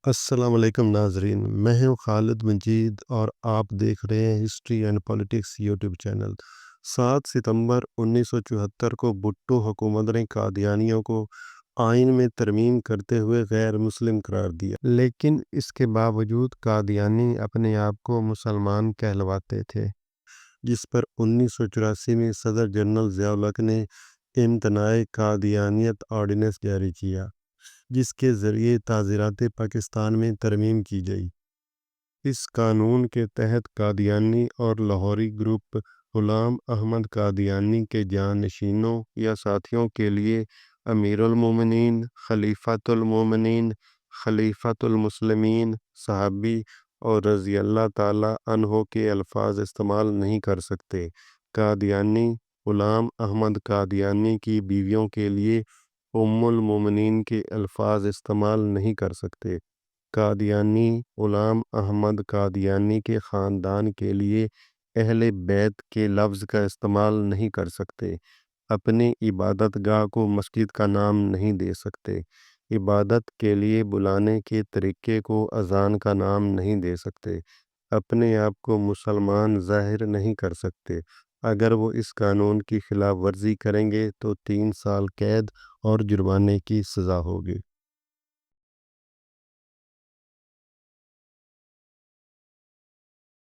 السلام علیکم ناظرین، میں ہوں خالد مجید اور آپ دیکھ رہے ہیں history and politics YouTube channel. 7 ستمبر 1974 کو بھٹو حکومت نے قادیانیوں کو آئین میں ترمیم کرتے ہوئے غیر مسلم قرار دیا، لیکن اس کے باوجود قادیانی اپنے آپ کو مسلمان کہلواتے تھے، جس پر 1984 میں صدر جنرل ضیاء الحق نے امتناع قادیانیت آرڈیننس جاری کیا، جس کے ذریعے تعزیرات پاکستان میں ترمیم کی گئی۔ اس قانون کے تحت قادیانی اور لاہوری گروپ غلام احمد قادیانی کے جانشینوں یا ساتھیوں کے لیے امیر المومنین، خلیفۃ المومنین، خلیفۃ المسلمین، صحابی اور رضی اللہ تعالیٰ عنہ کے الفاظ استعمال نہیں کر سکتے۔ قادیانی غلام احمد قادیانی کی بیویوں کے لیے ام المومنین کے الفاظ استعمال نہیں کر سکتے۔ قادیانی غلام احمد قادیانی کے خاندان کے لیے اہل بیت کے لفظ کا استعمال نہیں کر سکتے۔ اپنی عبادت گاہ کو مسجد کا نام نہیں دے سکتے۔ عبادت کے لیے بلانے کے طریقے کو اذان کا نام نہیں دے سکتے۔ اپنے آپ کو مسلمان ظاہر نہیں کر سکتے۔ اگر وہ اس قانون کی خلاف ورزی کریں گے تو 3 سال قید اور جرمانے کی سزا ہوگی۔